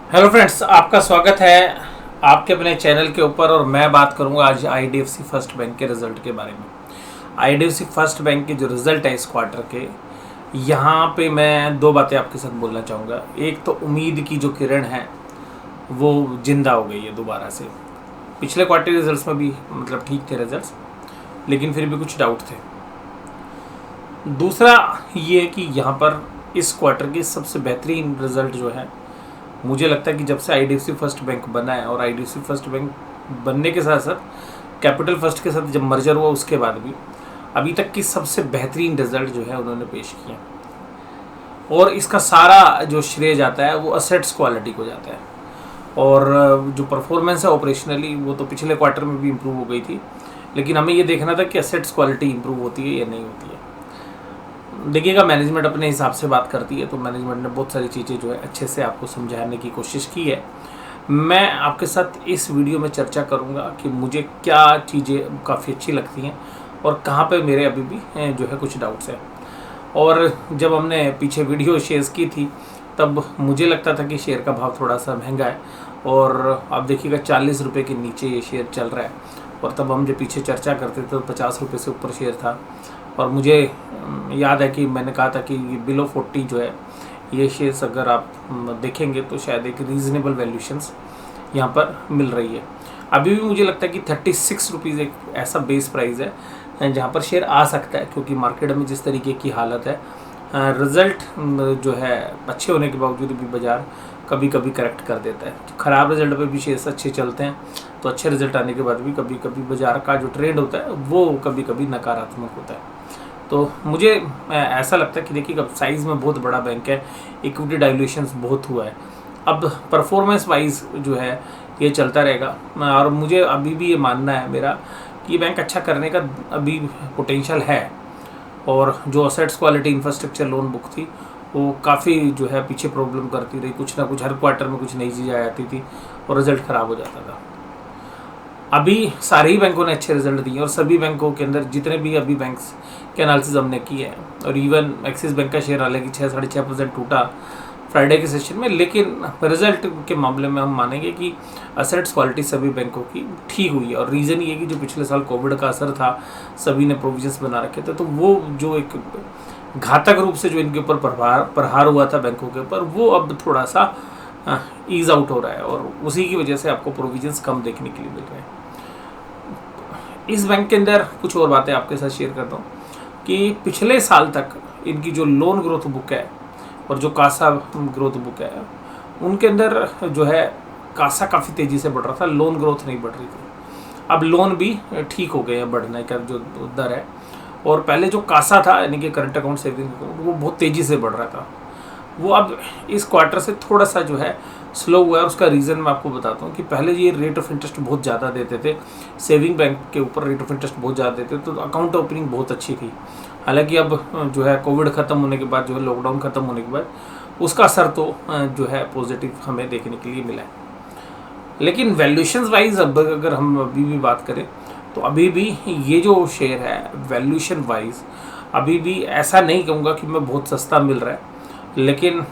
Hello friends, आपका स्वागत है आपके अपने चैनल के ऊपर। और मैं बात करूंगा आज आईडीएफसी फर्स्ट बैंक के रिजल्ट के बारे में। आईडीएफसी फर्स्ट बैंक के जो रिजल्ट है इस क्वार्टर के, यहाँ पे मैं दो बातें आपके साथ बोलना चाहूँगा। एक तो उम्मीद की जो किरण है वो जिंदा हो गई है दोबारा से। पिछले क्वार्टर रिजल्ट्स में भी मतलब ठीक थे रिजल्ट्स, लेकिन फिर भी कुछ डाउट थे। दूसरा ये कि यहाँ पर इस क्वार्टर के सबसे बेहतरीन रिजल्ट जो है, मुझे लगता है कि जब से आईडीएफसी फर्स्ट बैंक बना है, और आईडीएफसी फर्स्ट बैंक बनने के साथ साथ कैपिटल फर्स्ट के साथ जब मर्जर हुआ उसके बाद भी अभी तक की सबसे बेहतरीन रिजल्ट जो है उन्होंने पेश किया। और इसका सारा जो श्रेय जाता है वो असेट्स क्वालिटी को जाता है। और जो परफॉर्मेंस है ऑपरेशनली वो तो पिछले क्वार्टर में भी इम्प्रूव हो गई थी, लेकिन हमें ये देखना था कि असेट्स क्वालिटी इम्प्रूव होती है या नहीं होती है। देखिएगा, मैनेजमेंट अपने हिसाब से बात करती है, तो मैनेजमेंट ने बहुत सारी चीज़ें जो है अच्छे से आपको समझाने की कोशिश की है। मैं आपके साथ इस वीडियो में चर्चा करूंगा कि मुझे क्या चीज़ें काफ़ी अच्छी लगती हैं और कहाँ पे मेरे अभी भी जो है कुछ डाउट्स हैं। और जब हमने पीछे वीडियो शेयर्स की थी तब मुझे लगता था कि शेयर का भाव थोड़ा सा महंगा है, और अब देखिएगा 40 रुपये के नीचे ये शेयर चल रहा है। और तब हम जब पीछे चर्चा करते थे तो 50 रुपये से ऊपर शेयर था। और मुझे याद है कि मैंने कहा था कि बिलो 40 जो है ये शेयर्स अगर आप देखेंगे तो शायद एक रीज़नेबल वैल्यूशंस यहाँ पर मिल रही है। अभी भी मुझे लगता है कि 36 रुपीज़ एक ऐसा बेस प्राइस है जहाँ पर शेयर आ सकता है, क्योंकि मार्केट में जिस तरीके की हालत है, रिज़ल्ट जो है अच्छे होने के बावजूद भी बाज़ार कभी कभी करेक्ट कर देता है। ख़राब रिजल्ट पे भी शेयर्स अच्छे चलते हैं, तो अच्छे रिजल्ट आने के बाद भी कभी कभी बाज़ार का जो ट्रेंड होता है वो कभी कभी नकारात्मक होता है। तो मुझे ऐसा लगता है कि देखिए, अब साइज़ में बहुत बड़ा बैंक है, इक्विटी डाइल्यूशंस बहुत हुआ है, अब परफॉर्मेंस वाइज जो है ये चलता रहेगा। और मुझे अभी भी ये मानना है मेरा कि ये बैंक अच्छा करने का अभी पोटेंशियल है। और जो assets quality infrastructure loan book थी वो काफ़ी जो है पीछे प्रॉब्लम करती रही, कुछ ना कुछ हर क्वार्टर में कुछ नई चीज़ें आ जाती थी और रिजल्ट ख़राब हो जाता था। अभी सारे ही बैंकों ने अच्छे रिजल्ट दिए, और सभी बैंकों के अंदर जितने भी अभी बैंक्स के एनालिसिस हमने किए हैं, और इवन एक्सिस बैंक का शेयर हालांकि 6-6.5% टूटा फ्राइडे के सेशन में, लेकिन रिजल्ट के मामले में हम मानेंगे कि असेट्स क्वालिटी सभी बैंकों की ठीक हुई है। और रीज़न ये कि जो पिछले साल कोविड का असर था, सभी ने प्रोविजंस बना रखे थे, तो वो जो एक घातक रूप से जो इनके ऊपर प्रहार हुआ था बैंकों के ऊपर, वो अब थोड़ा सा ईज आउट हो रहा है, और उसी की वजह से आपको प्रोविजंस कम देखने के लिए मिल रहे हैं। इस बैंक के अंदर कुछ और बातें आपके साथ शेयर करता हूँ कि पिछले साल तक इनकी जो लोन ग्रोथ बुक है और जो कासा ग्रोथ बुक है, उनके अंदर जो है कासा काफ़ी तेज़ी से बढ़ रहा था, लोन ग्रोथ नहीं बढ़ रही थी। अब लोन भी ठीक हो गए हैं, बढ़ने का जो दर है। और पहले जो कासा था यानी कि करंट अकाउंट सेविंग अकाउंट, वो बहुत तेज़ी से बढ़ रहा था, वो अब इस क्वार्टर से थोड़ा सा जो है स्लो हुआ है। उसका रीज़न मैं आपको बताता हूँ कि पहले ये रेट ऑफ इंटरेस्ट बहुत ज़्यादा देते थे, सेविंग बैंक के ऊपर रेट ऑफ इंटरेस्ट बहुत ज़्यादा देते थे, तो अकाउंट ओपनिंग बहुत अच्छी थी। हालांकि अब जो है कोविड ख़त्म होने के बाद, जो है लॉकडाउन ख़त्म होने के बाद, उसका असर तो जो है पॉजिटिव हमें देखने के लिए मिला है। लेकिन वैल्यूशंस वाइज अब अगर हम अभी भी बात करें तो अभी भी ये जो शेयर है वैल्यूशन वाइज अभी भी ऐसा नहीं कहूँगा कि मैं बहुत सस्ता मिल रहा है। लेकिन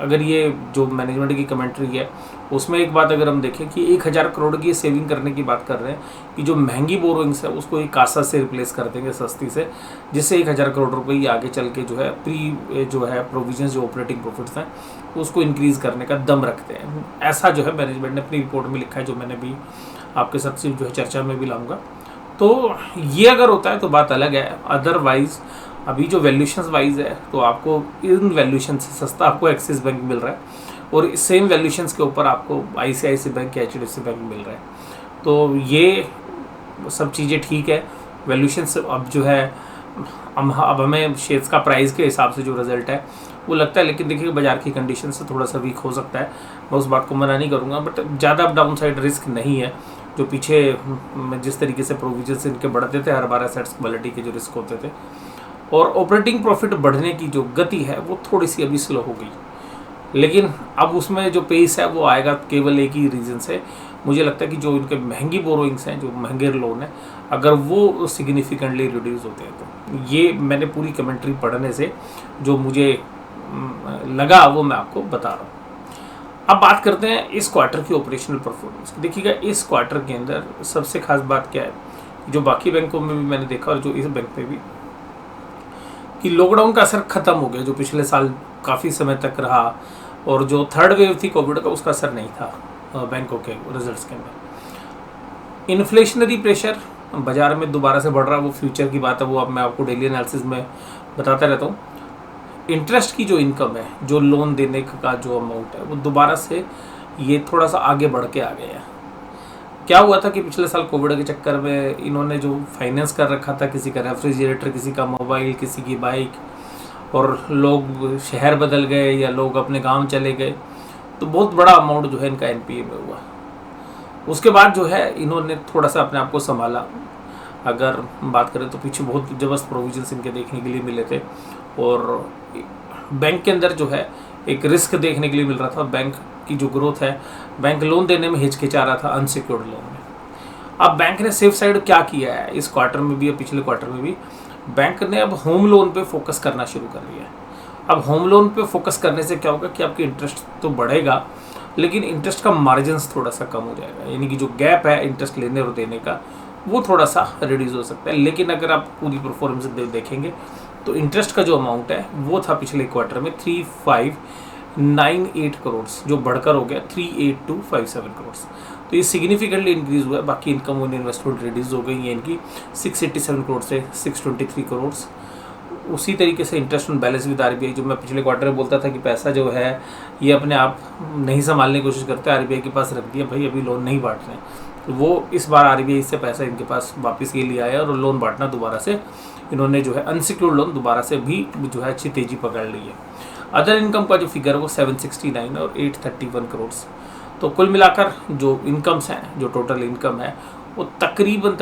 अगर ये जो मैनेजमेंट की कमेंट्री है उसमें एक बात अगर हम देखें कि 1000 करोड़ की सेविंग करने की बात कर रहे हैं कि जो महंगी बोरोइंग्स है उसको एक कासा से रिप्लेस कर देंगे सस्ती से, जिससे 1000 करोड़ रुपए ये आगे चल के जो है प्री जो है प्रोविजंस जो ऑपरेटिंग प्रॉफिट्स हैं उसको इंक्रीज़ करने का दम रखते हैं। ऐसा जो है मैनेजमेंट ने अपनी रिपोर्ट में लिखा है, जो मैंने भी आपके साथ जो है चर्चा में भी लाऊंगा। तो ये अगर होता है तो बात अलग है। अदरवाइज अभी जो वैल्यूशंस वाइज है तो आपको इन वैल्यूशन से सस्ता आपको एक्सिस बैंक मिल रहा है, और सेम वैल्यूशंस के ऊपर आपको आईसीआईसी बैंक या एचडीएफसी बैंक मिल रहा है। तो ये सब चीज़ें ठीक है। वैल्यूशंस अब जो है अब हमें शेयर्स का प्राइस के हिसाब से जो रिजल्ट है वो लगता है, लेकिन देखिए बाजार की कंडीशन से थोड़ा सा वीक हो सकता है, मैं उस बात को मना नहीं करूँगा, बट ज़्यादा डाउन साइड रिस्क नहीं है। जो पीछे जिस तरीके से प्रोविजंस इनके बढ़ते थे हर बार एसेट्स क्वालिटी के जो रिस्क होते थे, और ऑपरेटिंग प्रॉफिट बढ़ने की जो गति है वो थोड़ी सी अभी स्लो हो गई, लेकिन अब उसमें जो पेस है वो आएगा केवल एक ही रीज़न से। मुझे लगता है कि जो इनके महंगी बोरोइंग्स हैं, जो महंगे लोन हैं, अगर वो सिग्निफिकेंटली रिड्यूस होते हैं तो ये मैंने पूरी कमेंट्री पढ़ने से जो मुझे लगा वो मैं आपको बता रहा हूँ। अब बात करते हैं इस क्वार्टर की ऑपरेशनल परफॉर्मेंस की। देखिएगा इस क्वार्टर के अंदर सबसे खास बात क्या है, जो बाकी बैंकों में भी मैंने देखा और जो इस बैंक में भी, कि लॉकडाउन का असर खत्म हो गया, जो पिछले साल काफ़ी समय तक रहा, और जो थर्ड वेव थी कोविड का उसका असर नहीं था बैंकों के रिजल्ट्स के अंदर। इन्फ्लेशनरी प्रेशर बाजार में दोबारा से बढ़ रहा है, वो फ्यूचर की बात है, वो अब मैं आपको डेली एनालिसिस में बताता रहता हूँ। इंटरेस्ट की जो इनकम है, जो लोन देने का जो अमाउंट है, वो दोबारा से ये थोड़ा सा आगे बढ़ के आ गया है। क्या हुआ था कि पिछले साल कोविड के चक्कर में इन्होंने जो फाइनेंस कर रखा था, किसी का रेफ्रिजरेटर, किसी का मोबाइल, किसी की बाइक, और लोग शहर बदल गए या लोग अपने गांव चले गए, तो बहुत बड़ा अमाउंट जो है इनका एनपीए में हुआ। उसके बाद जो है इन्होंने थोड़ा सा अपने आप को संभाला। अगर बात करें तो पीछे बहुत ज़बरदस्त प्रोविजंस इनके देखने के लिए मिले थे, और बैंक के अंदर जो है एक रिस्क देखने के लिए मिल रहा था। बैंक की जो ग्रोथ है, बैंक लोन देने में हिचकिचा रहा था अनसिक्योर्ड लोन में। अब बैंक ने सेफ साइड क्या किया है इस क्वार्टर में भी और पिछले क्वार्टर में भी, बैंक ने अब होम लोन पे फोकस करना शुरू कर दिया है। अब होम लोन पे फोकस करने से क्या होगा कि आपकी इंटरेस्ट तो बढ़ेगा, लेकिन इंटरेस्ट का मार्जिन्स थोड़ा सा कम हो जाएगा, यानी कि जो गैप है इंटरेस्ट लेने और देने का वो थोड़ा सा रिड्यूस हो सकता है। लेकिन अगर आप पूरी परफॉर्मेंस देखेंगे तो इंटरेस्ट का जो अमाउंट है वो था पिछले क्वार्टर में 3598 करोड़, जो बढ़कर हो गया 38257 करोड़। तो ये सिग्निफिकेंटली इंक्रीज हुआ है। बाकी इनकम और इन्वेस्टमेंट रिड्यूस हो गई है इनकी 687 करोड़ से 623 करोड़। उसी तरीके से interest on balance with RBI, जो मैं पिछले क्वार्टर में बोलता था कि पैसा जो है ये अपने आप नहीं संभालने की कोशिश करते हैं, आरबीआई के पास रख दिया, भाई अभी लोन नहीं बांट रहे हैं, तो वो इस बार आरबीआई से पैसा इनके पास वापस के लिए आया और लोन बांटना दोबारा से इन्होंने जो है अनसिक्योर्ड लोन दोबारा से भी जो है अच्छी तेजी पकड़ ली है। अदर इनकम का जो फिगर है वो 769 और 831 करोड़। तो कुल मिलाकर जो इनकम्स हैं, जो टोटल इनकम है वो तकरीबन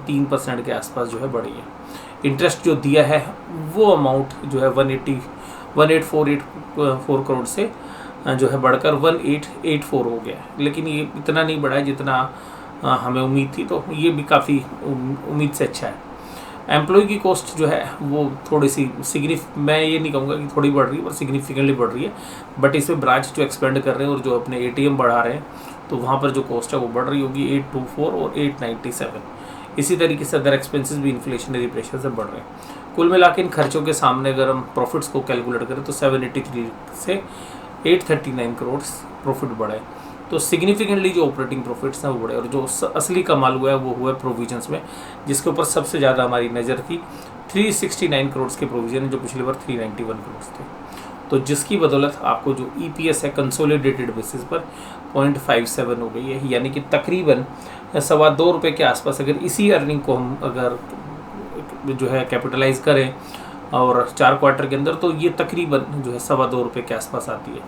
3% के आसपास जो है बढ़ी है। इंटरेस्ट जो दिया है वो अमाउंट जो है 1848 करोड़ से जो है बढ़कर 1884 हो गया है। लेकिन ये इतना नहीं बढ़ा है जितना हमें उम्मीद थी, तो ये भी काफ़ी उम्मीद से अच्छा है। एम्प्लॉय की कॉस्ट जो है वो थोड़ी सी मैं ये नहीं कहूँगा कि थोड़ी बढ़ रही है, पर सिग्निफिकेंटली बढ़ रही है। बट इसमें ब्रांच जो एक्सपेंड कर रहे हैं और जो अपने एटीएम बढ़ा रहे हैं, तो वहाँ पर जो कॉस्ट है वो बढ़ रही होगी 824 और 897। इसी तरीके से अदर एक्सपेंसेस भी इन्फ्लेशनरी प्रेशर से बढ़ रहे हैं। कुल मिला के इन खर्चों के सामने अगर हम प्रॉफिट्स को कैलकुलेट करें तो 783 से 839 करोड़ प्रॉफिट बढ़े। तो सिग्निफिकेंटली जो ऑपरेटिंग प्रॉफिट्स हैं वो बढ़े, और जो असली कमाल हुआ है वो हुआ है प्रोविजंस में, जिसके ऊपर सबसे ज़्यादा हमारी नज़र थी। 369 करोड़ के प्रोविजन जो पिछले बार 391 करोड़ थे, तो जिसकी बदौलत आपको जो ईपीएस है कंसोलिडेटेड बेसिस पर 0.57 हो गई है, यानी कि तकरीबन ₹2.25 के आसपास। अगर इसी अर्निंग को हम अगर जो है कैपिटलाइज करें और 4 क्वार्टर के अंदर, तो ये तकरीबन जो है ₹2.25 के आसपास आती है।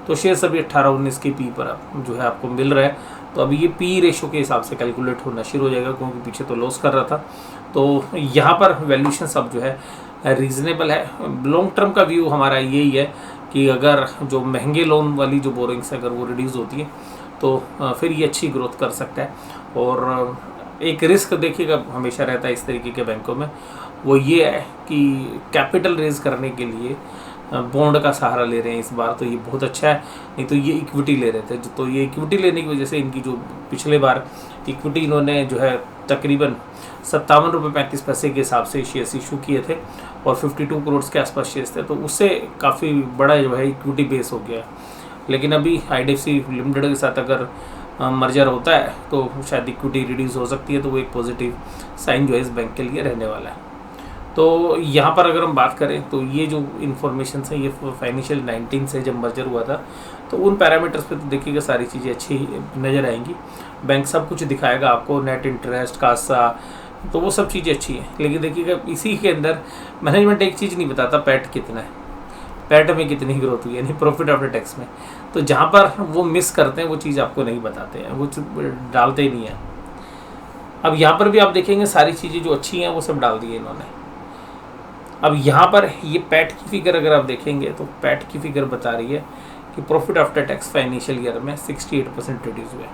तो शेयर सभी 18-19 के पी पर जो है आपको मिल रहा है। तो अभी ये पी रेशो के हिसाब से कैलकुलेट होना शुरू हो जाएगा, क्योंकि पीछे तो लॉस कर रहा था। तो यहाँ पर वैल्यूशन सब जो है रीज़नेबल है। लॉन्ग टर्म का व्यू हमारा यही है कि अगर जो महंगे लोन वाली जो बोरिंग्स है अगर वो रिड्यूस होती है तो फिर ये अच्छी ग्रोथ कर सकता है। और एक रिस्क देखिएगा हमेशा रहता है इस तरीके के बैंकों में, वो ये है कि कैपिटल रेज करने के लिए बॉन्ड का सहारा ले रहे हैं इस बार, तो ये बहुत अच्छा है। नहीं तो ये इक्विटी ले रहे थे, तो ये इक्विटी लेने की वजह से इनकी जो पिछले बार इक्विटी इन्होंने जो है तकरीबन ₹57.35 के हिसाब से शेयर्स इशू किए थे और 52 करोड़ के आसपास शेयर्स थे, तो उससे काफ़ी बड़ा जो है इक्विटी बेस हो गया। लेकिन अभी IDFC लिमिटेड के साथ अगर मर्जर होता है तो शायद इक्विटी रिड्यूस हो सकती है, तो वो एक पॉजिटिव साइन जो है इस बैंक के लिए रहने वाला है। तो यहाँ पर अगर हम बात करें तो ये जो इन्फॉर्मेशन है ये फाइनेंशियल 19 से जब मर्जर हुआ था, तो उन पैरामीटर्स पे तो देखिएगा सारी चीज़ें अच्छी नज़र आएंगी। बैंक सब कुछ दिखाएगा आपको, नेट इंटरेस्ट, कासा, तो वो सब चीज़ें अच्छी हैं। लेकिन देखिएगा इसी के अंदर मैनेजमेंट एक चीज़ नहीं बताता, पैट कितना है, पैट में कितनी ग्रोथ हुई, यानी प्रॉफिट आफ्टर टैक्स में। तो जहाँ पर वो मिस करते हैं वो चीज़ आपको नहीं बताते हैं, वो डालते ही नहीं है। अब यहाँ पर भी आप देखेंगे सारी चीज़ें जो अच्छी हैं वो सब डाल दी है इन्होंने। अब यहाँ पर ये पैट की फिगर अगर आप देखेंगे तो पैट की फिगर बता रही है कि profit after tax financial year में 68% रिड्यूस हुआ है।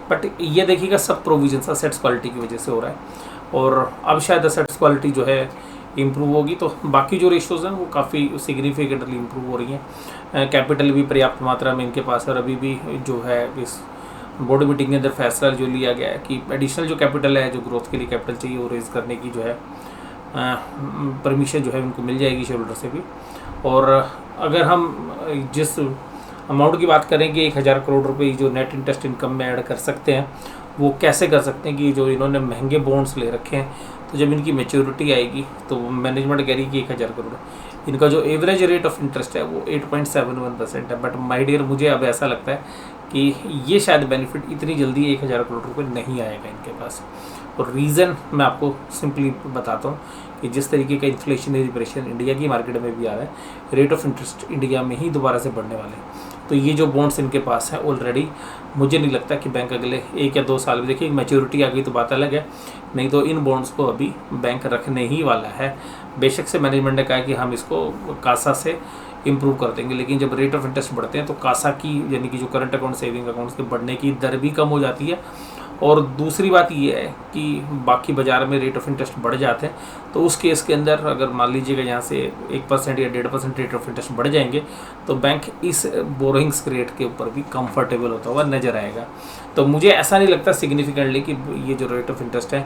बट ये देखिएगा सब प्रोविजन असेट्स क्वालिटी की वजह से हो रहा है, और अब शायद असेट्स क्वालिटी जो है इम्प्रूव होगी, तो बाकी जो रेशोज़ हैं वो काफ़ी सिग्निफिकेंटली इम्प्रूव हो रही हैं। कैपिटल भी पर्याप्त मात्रा में इनके पास है, और अभी भी जो है इस बोर्ड मीटिंग के अंदर फैसला जो लिया गया है कि एडिशनल जो कैपिटल है, जो ग्रोथ के लिए कैपिटल चाहिए, वो रेज करने की जो है परमिशन जो है उनको मिल जाएगी शेयर होल्डर से भी। और अगर हम जिस अमाउंट की बात करें कि 1000 करोड़ रुपए जो नेट इंटरेस्ट इनकम में ऐड कर सकते हैं, वो कैसे कर सकते हैं कि जो इन्होंने महंगे बॉन्ड्स ले रखे हैं, तो जब इनकी मैच्योरिटी आएगी तो मैनेजमेंट कह रही है कि 1000 करोड़, इनका जो एवरेज रेट ऑफ इंटरेस्ट है वो 8.71% है। बट माय डियर, मुझे अब ऐसा लगता है कि ये शायद बेनिफिट इतनी जल्दी 1000 करोड़ रुपए नहीं आएगा इनके पास। और रीज़न मैं आपको सिंपली बताता हूँ कि जिस तरीके का इन्फ्लेशनरी प्रेशर इंडिया की मार्केट में भी आ रहा है, रेट ऑफ इंटरेस्ट इंडिया में ही दोबारा से बढ़ने वाले हैं। तो ये जो बॉन्ड्स इनके पास है ऑलरेडी, मुझे नहीं लगता कि बैंक अगले 1 या 2 साल में, देखिए मैच्योरिटी आ गई तो बात अलग है, नहीं तो इन बॉन्ड्स को अभी बैंक रखने ही वाला है। बेशक से मैनेजमेंट ने कहा कि हम इसको कासा से इम्प्रूव कर देंगे, लेकिन जब रेट ऑफ इंटरेस्ट बढ़ते हैं तो कासा की, यानी कि जो करंट अकाउंट सेविंग अकाउंट्स के बढ़ने की दर भी कम हो जाती है। और दूसरी बात ये है कि बाकी बाज़ार में रेट ऑफ इंटरेस्ट बढ़ जाते हैं, तो उस केस के अंदर अगर मान लीजिएगा यहाँ से 1% या 1.5% रेट ऑफ इंटरेस्ट बढ़ जाएंगे, तो बैंक इस बोरोइंग्स रेट के ऊपर भी कंफर्टेबल होता हुआ नज़र आएगा। तो मुझे ऐसा नहीं लगता सिग्निफिकेंटली कि ये जो रेट ऑफ इंटरेस्ट है,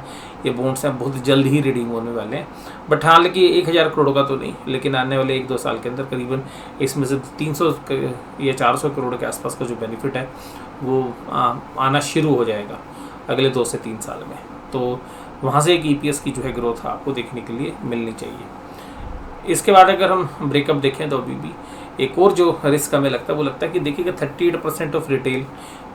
ये बॉन्ड्स हैं, बहुत जल्द ही रिडीम होने वाले हैं। बट हाँ, लेकिन 1000 करोड़ का तो नहीं, लेकिन आने वाले 1-2 साल के अंदर करीबन इसमें से 300 या 400 करोड़ के आसपास का जो बेनिफिट है वो आना शुरू हो जाएगा अगले 2 से 3 साल में। तो वहाँ से एक EPS की जो है ग्रोथ आपको देखने के लिए मिलनी चाहिए। इसके बाद अगर हम ब्रेकअप देखें तो अभी भी एक और जो रिस्क हमें लगता है वो लगता है कि देखिएगा 38% ऑफ रिटेल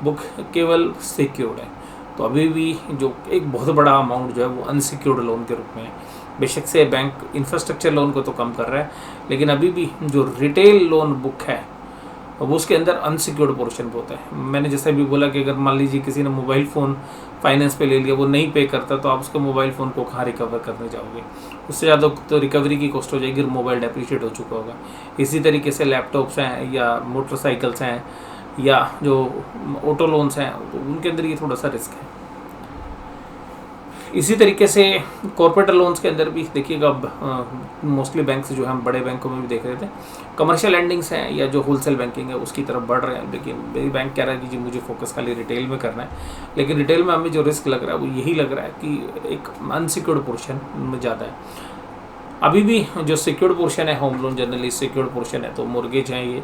बुक केवल सिक्योर्ड है। तो अभी भी जो एक बहुत बड़ा अमाउंट जो है वो अनसिक्योर्ड लोन के रूप में है। बेशक से बैंक इंफ्रास्ट्रक्चर लोन को तो कम कर रहा है, लेकिन अभी भी जो रिटेल लोन बुक है वो उसके अंदर अनसिक्योर्ड पोर्शन बहुत है। मैंने जैसे भी बोला कि अगर मान लीजिए किसी ने मोबाइल फ़ोन फाइनेंस पे ले लिया, वो नहीं पे करता, तो आप उसके मोबाइल फ़ोन को कहाँ रिकवर करने जाओगे? उससे ज़्यादा तो रिकवरी की कॉस्ट हो जाएगी, मोबाइल डेप्रिशिएट हो चुका होगा। इसी तरीके से लैपटॉप्स हैं या मोटरसाइकिल्स हैं या जो ऑटो लोन्स हैं, तो उनके अंदर ये थोड़ा सा रिस्क है। इसी तरीके से कॉर्पोरेट लोन्स के अंदर भी देखिएगा, अब मोस्टली बैंक्स जो हम बड़े बैंकों में भी देख रहे थे, कमर्शियल लेंडिंग्स हैं या जो होलसेल बैंकिंग है उसकी तरफ बढ़ रहे हैं। लेकिन मेरी बैंक कह रहा है कि जी मुझे फोकस खाली रिटेल में करना है, लेकिन रिटेल में हमें जो रिस्क लग रहा है वो यही लग रहा है कि एक अनसिक्योर्ड पोर्शन में ज़्यादा है। अभी भी जो सिक्योर्ड पोर्शन है, home loan generally secured portion है, तो मोर्गेज हैं ये।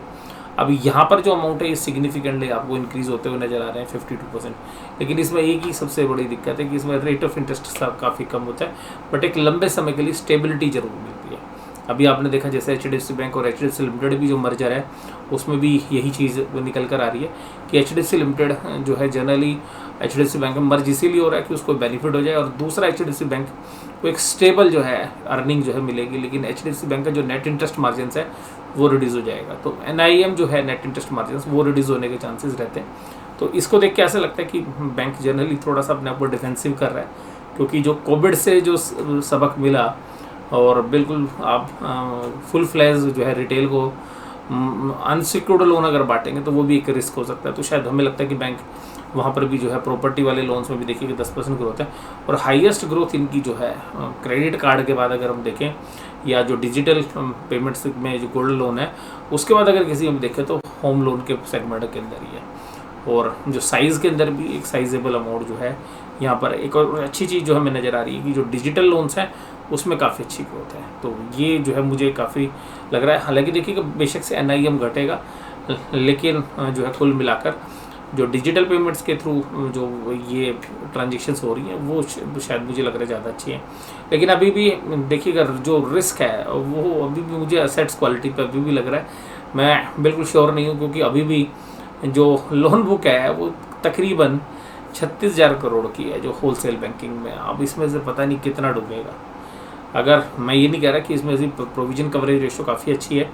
अभी यहाँ पर जो अमाउंट है ये सिग्निफिकेंटली आपको इंक्रीज़ होते हुए नज़र आ रहे हैं 52%। लेकिन इसमें एक ही सबसे बड़ी दिक्कत है कि इसमें रेट ऑफ इंटरेस्ट काफ़ी कम होता है, बट एक लंबे समय के लिए स्टेबिलिटी जरूर मिलती है। अभी आपने देखा जैसे HDFC बैंक और HDFC लिमिटेड भी जो मर्जर है उसमें भी यही चीज़ निकल कर आ रही है कि HDFC लिमिटेड जो है जनरली HDFC बैंक में मर्ज इसीलिए हो रहा है कि उसको बेनिफिट हो जाए, और दूसरा HDFC बैंक को एक स्टेबल जो है अर्निंग जो है मिलेगी। लेकिन HDFC बैंक का जो नेट इंटरेस्ट मार्जिन है वो रिड्यूस हो जाएगा, तो NIM जो है नेट इंटरेस्ट मार्जिन वो रिड्यूस होने के चांसेस रहते हैं। तो इसको देख के ऐसा लगता है कि बैंक जनरली थोड़ा सा अपने आप को डिफेंसिव कर रहा है, क्योंकि जो कोविड से जो सबक मिला और बिल्कुल आप फुल फ्लैज जो है रिटेल को अनसिक्योर्ड लोन अगर बांटेंगे तो वो भी एक रिस्क हो सकता है। तो शायद हमें लगता है कि बैंक वहाँ पर भी जो है प्रॉपर्टी वाले लोन्स में भी देखिए 10% ग्रोथ है, और हाईएस्ट ग्रोथ इनकी जो है क्रेडिट कार्ड के बाद अगर हम देखें, या जो डिजिटल पेमेंट्स में जो गोल्ड लोन है उसके बाद अगर किसी हम देखें तो होम लोन के सेगमेंट के अंदर ही है। और जो साइज़ के अंदर भी एक साइजेबल अमाउंट जो है यहाँ पर। एक और अच्छी चीज़ जो हमें नज़र आ रही है कि जो डिजिटल लोन्स हैं उसमें काफ़ी अच्छी ग्रोथ है, तो ये जो है मुझे काफ़ी लग रहा है। हालांकि देखिएगा बेशक से NIM घटेगा, लेकिन जो है कुल मिलाकर जो डिजिटल पेमेंट्स के थ्रू जो ये ट्रांजेक्शन्स हो रही हैं वो शायद मुझे लग रहा है ज़्यादा अच्छी हैं। लेकिन अभी भी देखिएगा जो रिस्क है वो अभी भी मुझे असेट्स क्वालिटी पे अभी भी लग रहा है, मैं बिल्कुल श्योर नहीं हूँ, क्योंकि अभी भी जो लोन बुक है वो तकरीबन 36,000 करोड़ की है जो होलसेल बैंकिंग में। अब इसमें से पता नहीं कितना डूबेगा। अगर मैं ये नहीं कह रहा कि इसमें से प्रोविजन कवरेज रेशो काफ़ी अच्छी है,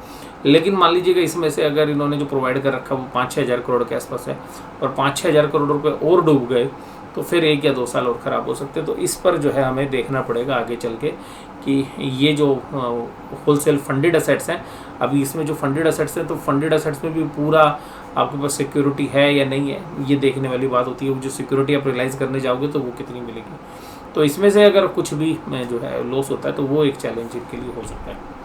लेकिन मान लीजिएगा इसमें से अगर इन्होंने जो प्रोवाइड कर रखा वो 5-6 हज़ार करोड़ के आसपास है, और 5-6 हज़ार करोड़ रुपए और डूब गए तो फिर 1 या 2 साल और ख़राब हो सकते हैं। तो इस पर जो है हमें देखना पड़ेगा आगे चल के कि ये जो होलसेल फंडेड असेट्स हैं, अभी इसमें जो फंडेड असेट्स हैं तो फंडेड असेट्स में भी पूरा आपके पास सिक्योरिटी है या नहीं है, ये देखने वाली बात होती है। वो जो सिक्योरिटी आप रियलाइज़ करने जाओगे तो वो कितनी मिलेगी, तो इसमें से अगर कुछ भी जो है लॉस होता है तो वो एक चैलेंज इनके लिए हो सकता है।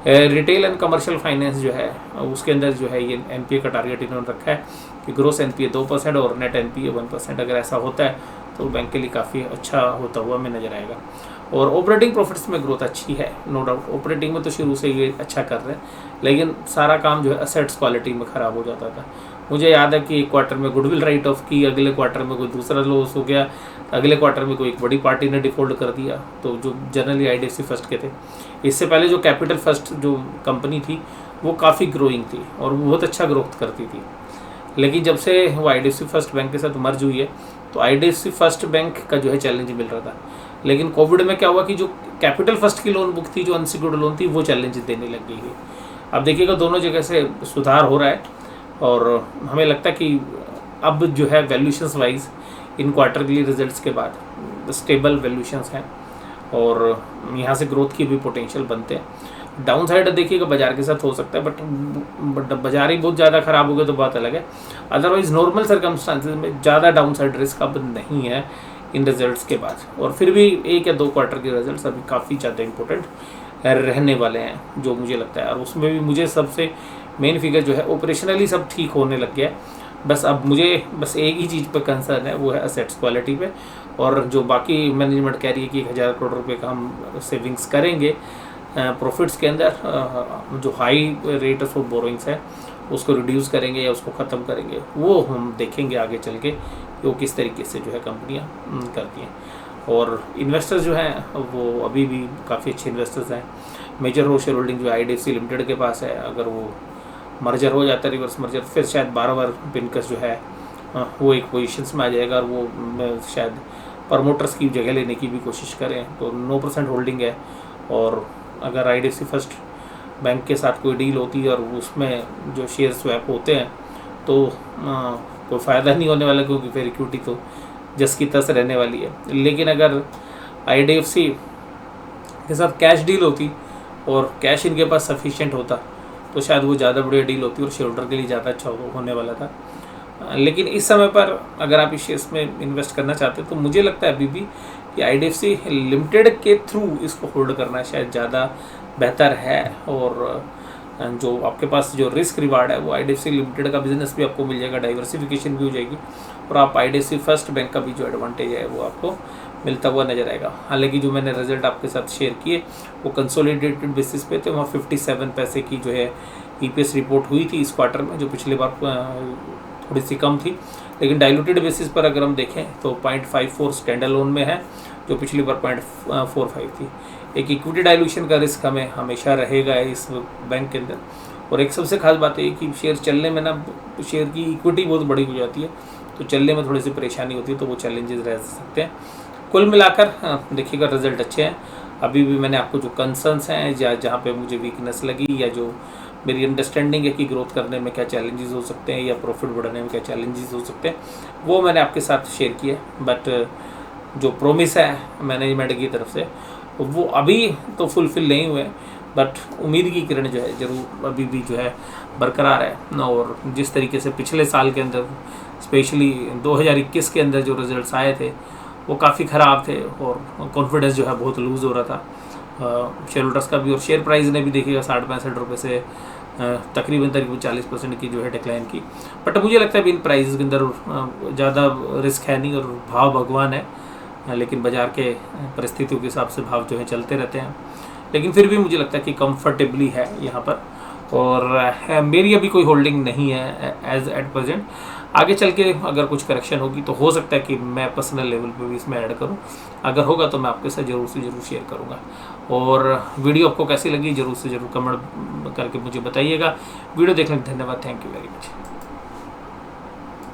रिटेल एंड कमर्शियल फाइनेंस जो है उसके अंदर जो है ये एनपीए का टारगेट इन्होंने रखा है कि ग्रोस एनपीए 2% और नेट एनपीए 1%। अगर ऐसा होता है तो बैंक के लिए काफ़ी अच्छा होता हुआ हमें नज़र आएगा। और ऑपरेटिंग प्रॉफिट्स में ग्रोथ अच्छी है, नो डाउट। ऑपरेटिंग में तो शुरू से ये अच्छा कर रहे हैं, लेकिन सारा काम जो है असेट्स क्वालिटी में ख़राब हो जाता था। मुझे याद है कि एक क्वार्टर में गुडविल राइट ऑफ की, अगले क्वार्टर में कोई दूसरा लॉस हो गया, अगले क्वार्टर में कोई एक बड़ी पार्टी ने डिफॉल्ट कर दिया, तो जो जनरली आईडीएफसी फर्स्ट के थे। इससे पहले जो कैपिटल फर्स्ट जो कंपनी थी वो काफ़ी ग्रोइंग थी और बहुत अच्छा ग्रोथ करती थी, लेकिन जब से वो आईडीएफसी फर्स्ट बैंक के साथ मर्ज हुई है तो आईडीएफसी फर्स्ट बैंक का जो है चैलेंज मिल रहा था। लेकिन कोविड में क्या हुआ कि जो कैपिटल फर्स्ट की लोन बुक थी, जो अनसिक्योर्ड लोन थी, वो चैलेंज देने लग गई है। अब देखिएगा दोनों जगह से सुधार हो रहा है और हमें लगता है कि अब जो है वैल्यूशंस वाइज इन क्वार्टरली रिजल्ट्स के बाद स्टेबल वैल्यूशंस हैं और यहाँ से ग्रोथ की भी पोटेंशियल बनते हैं। डाउन साइड देखिएगा बाजार के साथ हो सकता है, बट बाजार ही बहुत ज़्यादा ख़राब हो गया तो बात अलग है। अदरवाइज नॉर्मल सर्कमस्टांसेस में ज़्यादा डाउन साइड रिस्क अब नहीं है इन रिजल्ट्स के बाद। और फिर भी 1 या 2 क्वार्टर के रिजल्ट्स अभी काफ़ी ज़्यादा इंपॉर्टेंट रहने वाले हैं जो मुझे लगता है। और उसमें भी मुझे सबसे मेन फिगर जो है ऑपरेशनली सब ठीक होने लग गया है। बस अब मुझे एक ही चीज़ पे कंसर्न है, वो है असेट्स क्वालिटी पे। और जो बाकी मैनेजमेंट कह रही है कि 1000 करोड़ रुपए का हम सेविंग्स करेंगे प्रॉफिट्स के अंदर, जो हाई रेट ऑफ बोरोइंग्स है उसको रिड्यूस करेंगे या उसको ख़त्म करेंगे, वो हम देखेंगे आगे चल के वो किस तरीके से जो है कंपनियाँ करती हैं। और इन्वेस्टर्स जो हैं वो अभी भी काफ़ी अच्छे इन्वेस्टर्स हैं। मेजर शेयर होल्डिंग जो आईडीएफसी लिमिटेड के पास है, अगर वो मर्जर हो जाता है, रिवर्स मर्जर, फिर शायद 12 बार पिनकस जो है वो एक पोजीशंस में आ जाएगा और वो शायद प्रमोटर्स की जगह लेने की भी कोशिश करें। तो 9% होल्डिंग है। और अगर आईडीएफसी फर्स्ट बैंक के साथ कोई डील होती है और उसमें जो शेयर स्वैप होते हैं तो कोई फ़ायदा नहीं होने वाला, क्योंकि फिर इक्विटी तो जस की तस रहने वाली है। लेकिन अगर आईडीएफसी के साथ कैश डील होती और कैश इनके पास सफिशिएंट होता तो शायद वो ज़्यादा बढ़िया डील होती और शेयर होल्डर के लिए ज़्यादा अच्छा होने वाला था। लेकिन इस समय पर अगर आप इस शेयर्स में इन्वेस्ट करना चाहते हैं तो मुझे लगता है अभी भी कि आईडीएफसी लिमिटेड के थ्रू इसको होल्ड करना शायद ज़्यादा बेहतर है। और जो आपके पास जो रिस्क रिवार्ड है वो आईडीएफसी लिमिटेड का बिजनेस भी आपको मिल जाएगा, डाइवर्सिफिकेशन भी हो जाएगी और आप आईडीएफसी फर्स्ट बैंक का भी जो एडवांटेज है वो आपको मिलता हुआ नजर आएगा। हालांकि जो मैंने रिजल्ट आपके साथ शेयर किए वो कंसोलिडेटेड बेसिस पे थे, वहाँ 57 पैसे की जो है ईपीएस रिपोर्ट हुई थी इस क्वार्टर में, जो पिछली बार थोड़ी सी कम थी। लेकिन डाइल्यूटेड बेसिस पर अगर हम देखें तो 0.54 स्टैंडर्ड लोन में है, जो पिछली बार 0.45 थी। एक इक्विटी डाइल्यूशन का रिस्क हमें हमेशा रहेगा इस बैंक के अंदर। और एक सबसे खास बात है कि शेयर चलने में ना, शेयर की इक्विटी बहुत बड़ी हो जाती है तो चलने में थोड़ी सी परेशानी होती है, तो वो चैलेंजेस रह सकते हैं। कुल मिलाकर देखिएगा रिजल्ट अच्छे हैं। अभी भी मैंने आपको जो कंसर्न्स हैं या जहाँ पे मुझे वीकनेस लगी या जो मेरी अंडरस्टैंडिंग है कि ग्रोथ करने में क्या चैलेंजेस हो सकते हैं या प्रॉफिट बढ़ाने में क्या चैलेंजेस हो सकते हैं, वो मैंने आपके साथ शेयर किए। बट जो प्रोमिस है मैनेजमेंट की तरफ से वो अभी तो फुलफिल नहीं हुए, बट उम्मीद की किरण जो है ज़रूर अभी भी जो है बरकरार है। और जिस तरीके से पिछले साल के अंदर, स्पेशली 2021 के अंदर जो रिजल्ट्स आए थे वो काफ़ी ख़राब थे और कॉन्फिडेंस जो है बहुत लूज़ हो रहा था शेयर होल्डर्स का भी। और शेयर प्राइस ने भी देखिएगा 60-65 रुपये से तकरीबन 40% की जो है डिक्लाइन की। बट मुझे लगता है कि इन प्राइस के अंदर ज़्यादा रिस्क है नहीं और भाव भगवान है, लेकिन बाज़ार के परिस्थितियों के हिसाब से भाव जो है चलते रहते हैं। लेकिन फिर भी मुझे लगता है कि कंफर्टेबली है यहाँ पर। और मेरी अभी कोई होल्डिंग नहीं है एज एट प्रेजेंट। आगे चल के अगर कुछ करेक्शन होगी तो हो सकता है कि मैं पर्सनल लेवल पे भी इसमें ऐड करूं। अगर होगा तो मैं आपके साथ ज़रूर से ज़रूर शेयर करूंगा। और वीडियो आपको कैसी लगी ज़रूर से ज़रूर कमेंट करके मुझे बताइएगा। वीडियो देखने के धन्यवाद। Thank you very much.